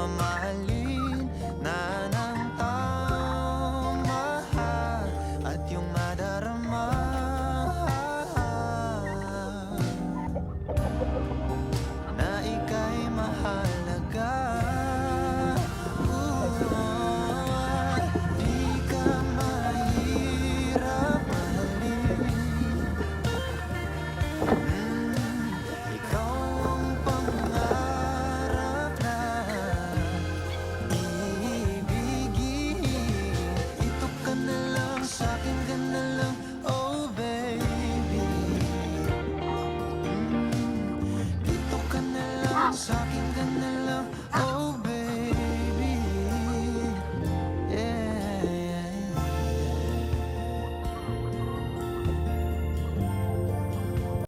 mamahalin na ng taong mahal at yung madarama na ika'y mahalaga. Di ka mahirap mahalin. Ikaw ang pangarap na ibigin. Ito ka na lang, sa'kin ka na lang, oh baby. Ito ka na lang, sa'kin